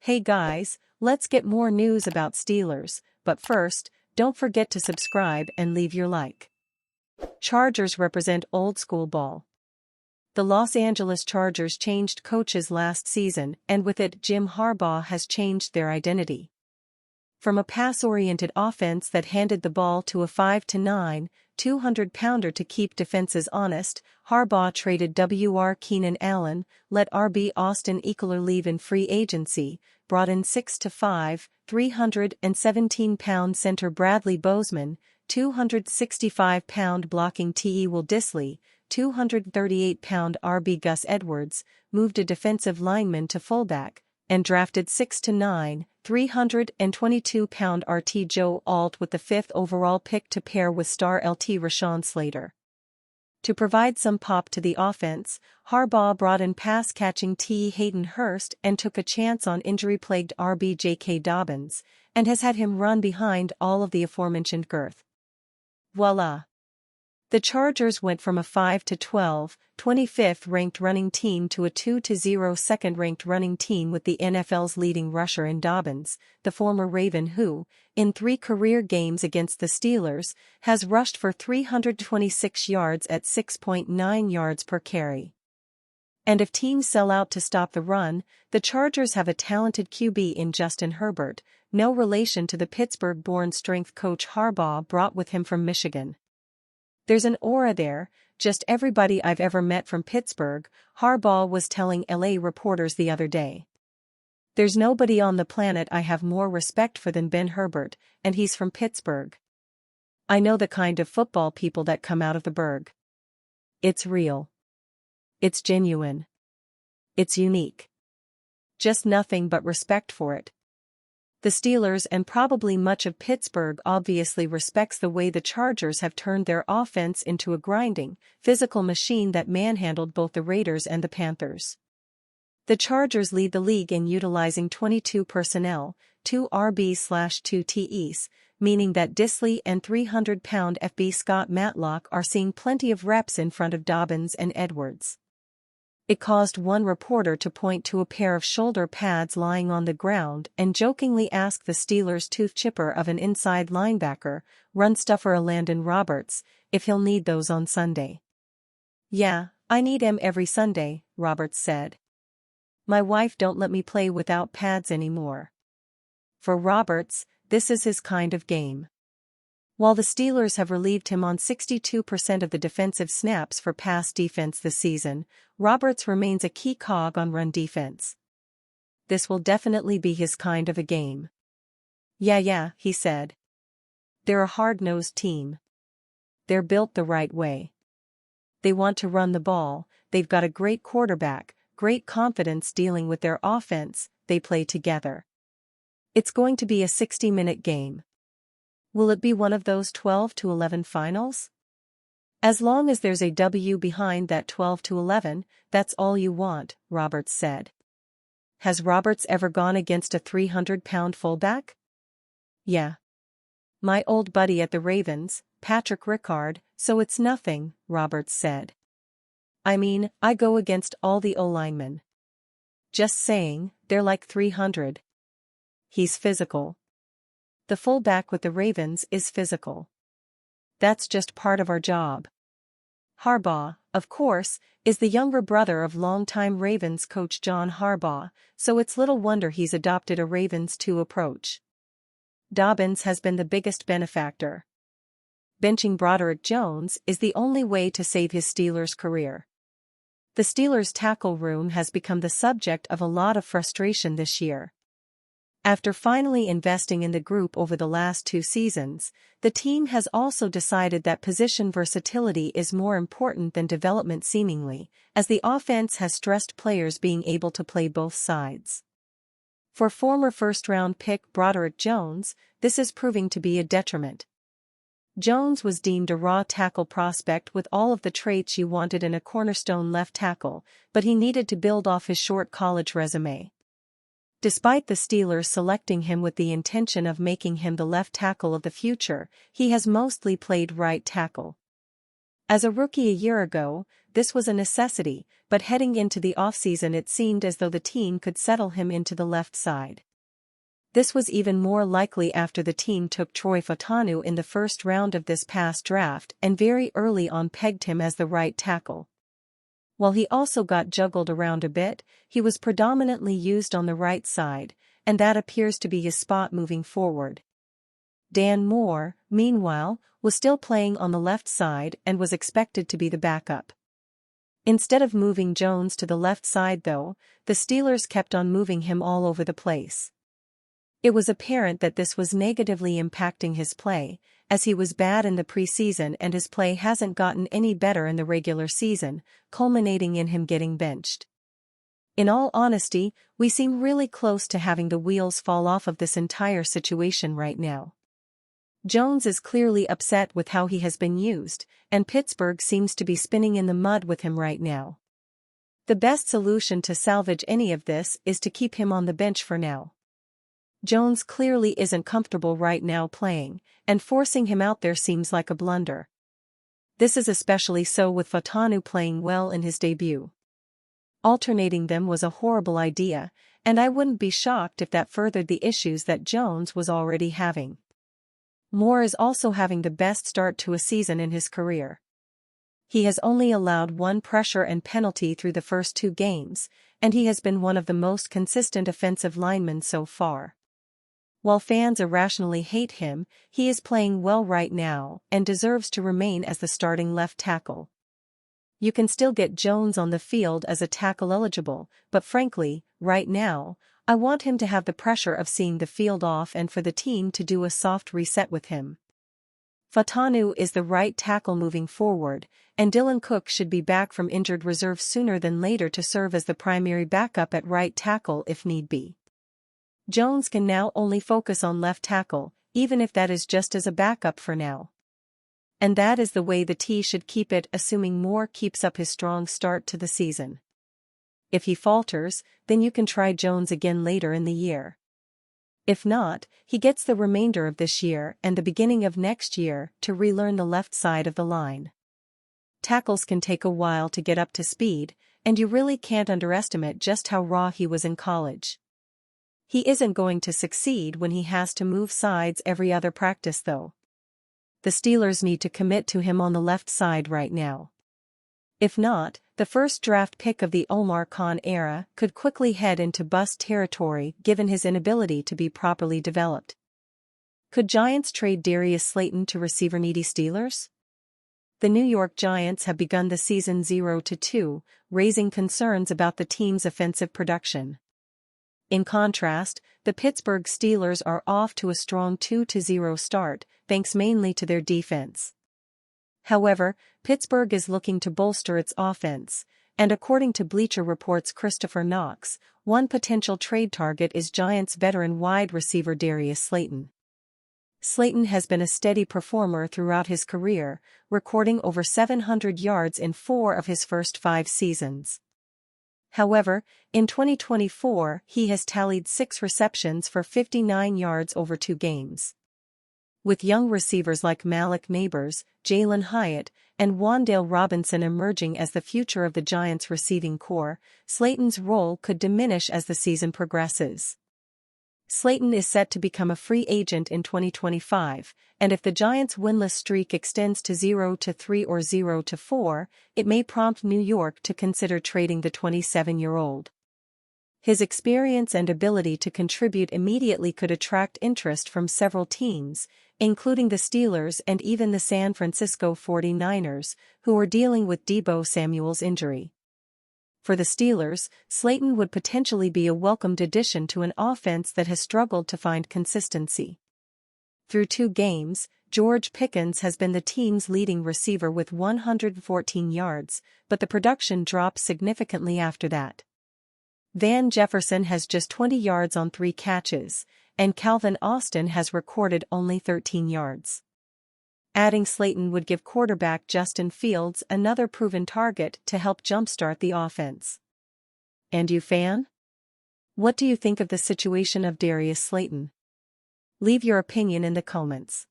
Hey guys, let's get more news about Steelers, but first, don't forget to subscribe and leave your like. Chargers represent old school ball. The Los Angeles Chargers changed coaches last season, and with it Jim Harbaugh has changed their identity. From a pass-oriented offense that handed the ball to a 5'9", 200-pounder to keep defenses honest, Harbaugh traded W.R. Keenan Allen, let R.B. Austin Ekeler leave in free agency, brought in 6'5", 317-pound center Bradley Bozeman, 265-pound blocking T.E. Will Dissly, 238-pound R.B. Gus Edwards, moved a defensive lineman to fullback, and drafted 6'9", 322-pound RT Joe Alt with the 5th overall pick to pair with star LT Rashawn Slater. To provide some pop to the offense, Harbaugh brought in pass-catching T. Hayden Hurst and took a chance on injury-plagued RB J.K. Dobbins, and has had him run behind all of the aforementioned girth. Voila! The Chargers went from a 5-12, 25th-ranked running team to a 2-0 second-ranked running team with the NFL's leading rusher in Dobbins, the former Raven who, in 3 career games against the Steelers, has rushed for 326 yards at 6.9 yards per carry. And if teams sell out to stop the run, the Chargers have a talented QB in Justin Herbert, no relation to the Pittsburgh-born strength coach Harbaugh brought with him from Michigan. There's an aura there, just everybody I've ever met from Pittsburgh, Harbaugh was telling LA reporters the other day. There's nobody on the planet I have more respect for than Ben Herbert, and he's from Pittsburgh. I know the kind of football people that come out of the Burgh. It's real. It's genuine. It's unique. Just nothing but respect for it. The Steelers and probably much of Pittsburgh obviously respects the way the Chargers have turned their offense into a grinding, physical machine that manhandled both the Raiders and the Panthers. The Chargers lead the league in utilizing 22 personnel, 2 RB/2 TEs, meaning that Dissly and 300-pound FB Scott Matlock are seeing plenty of reps in front of Dobbins and Edwards. It caused one reporter to point to a pair of shoulder pads lying on the ground and jokingly ask the Steelers' tooth chipper of an inside linebacker, run stuffer Landon Roberts, if he'll need those on Sunday. "Yeah, I need 'em every Sunday," Roberts said. "My wife don't let me play without pads anymore." For Roberts, this is his kind of game. While the Steelers have relieved him on 62% of the defensive snaps for pass defense this season, Roberts remains a key cog on run defense. This will definitely be his kind of a game. Yeah, he said. They're a hard-nosed team. They're built the right way. They want to run the ball, they've got a great quarterback, great confidence dealing with their offense, they play together. It's going to be a 60-minute game. Will it be one of those 12-11 finals? As long as there's a W behind that 12-11, that's all you want, Roberts said. Has Roberts ever gone against a 300-pound fullback? Yeah. My old buddy at the Ravens, Patrick Ricard, so it's nothing, Roberts said. I mean, I go against all the O-linemen. Just saying, they're like 300. He's physical. The fullback with the Ravens is physical. That's just part of our job. Harbaugh, of course, is the younger brother of longtime Ravens coach John Harbaugh, so it's little wonder he's adopted a Ravens 2 approach. Dobbins has been the biggest benefactor. Benching Broderick Jones is the only way to save his Steelers career. The Steelers' tackle room has become the subject of a lot of frustration this year. After finally investing in the group over the last 2 seasons, the team has also decided that position versatility is more important than development seemingly, as the offense has stressed players being able to play both sides. For former first-round pick Broderick Jones, this is proving to be a detriment. Jones was deemed a raw tackle prospect with all of the traits you wanted in a cornerstone left tackle, but he needed to build off his short college resume. Despite the Steelers selecting him with the intention of making him the left tackle of the future, he has mostly played right tackle. As a rookie a year ago, this was a necessity, but heading into the offseason it seemed as though the team could settle him into the left side. This was even more likely after the team took Troy Fautanu in the first round of this past draft and very early on pegged him as the right tackle. While he also got juggled around a bit, he was predominantly used on the right side, and that appears to be his spot moving forward. Dan Moore, meanwhile, was still playing on the left side and was expected to be the backup. Instead of moving Jones to the left side though, the Steelers kept on moving him all over the place. It was apparent that this was negatively impacting his play, as he was bad in the preseason and his play hasn't gotten any better in the regular season, culminating in him getting benched. In all honesty, we seem really close to having the wheels fall off of this entire situation right now. Jones is clearly upset with how he has been used, and Pittsburgh seems to be spinning in the mud with him right now. The best solution to salvage any of this is to keep him on the bench for now. Jones clearly isn't comfortable right now playing, and forcing him out there seems like a blunder. This is especially so with Fautanu playing well in his debut. Alternating them was a horrible idea, and I wouldn't be shocked if that furthered the issues that Jones was already having. Moore is also having the best start to a season in his career. He has only allowed one pressure and penalty through the first 2 games, and he has been one of the most consistent offensive linemen so far. While fans irrationally hate him, he is playing well right now and deserves to remain as the starting left tackle. You can still get Jones on the field as a tackle eligible, but frankly, right now, I want him to have the pressure of seeing the field off and for the team to do a soft reset with him. Fautanu is the right tackle moving forward, and Dylan Cook should be back from injured reserve sooner than later to serve as the primary backup at right tackle if need be. Jones can now only focus on left tackle, even if that is just as a backup for now. And that is the way the T should keep it, assuming Moore keeps up his strong start to the season. If he falters, then you can try Jones again later in the year. If not, he gets the remainder of this year and the beginning of next year to relearn the left side of the line. Tackles can take a while to get up to speed, and you really can't underestimate just how raw he was in college. He isn't going to succeed when he has to move sides every other practice though. The Steelers need to commit to him on the left side right now. If not, the first draft pick of the Omar Khan era could quickly head into bust territory given his inability to be properly developed. Could Giants trade Darius Slayton to receiver-needy Steelers? The New York Giants have begun the season 0-2, raising concerns about the team's offensive production. In contrast, the Pittsburgh Steelers are off to a strong 2-0 start, thanks mainly to their defense. However, Pittsburgh is looking to bolster its offense, and according to Bleacher Report's Christopher Knox, one potential trade target is Giants veteran wide receiver Darius Slayton. Slayton has been a steady performer throughout his career, recording over 700 yards in 4 of his first 5 seasons. However, in 2024 he has tallied 6 receptions for 59 yards over 2 games. With young receivers like Malik Nabers, Jalen Hyatt, and Wan'Dale Robinson emerging as the future of the Giants' receiving core, Slayton's role could diminish as the season progresses. Slayton is set to become a free agent in 2025, and if the Giants' winless streak extends to 0-3 or 0-4, it may prompt New York to consider trading the 27-year-old. His experience and ability to contribute immediately could attract interest from several teams, including the Steelers and even the San Francisco 49ers, who are dealing with Deebo Samuel's injury. For the Steelers, Slayton would potentially be a welcomed addition to an offense that has struggled to find consistency. Through 2 games, George Pickens has been the team's leading receiver with 114 yards, but the production dropped significantly after that. Van Jefferson has just 20 yards on 3 catches, and Calvin Austin has recorded only 13 yards. Adding Slayton would give quarterback Justin Fields another proven target to help jumpstart the offense. And you, fan? What do you think of the situation of Darius Slayton? Leave your opinion in the comments.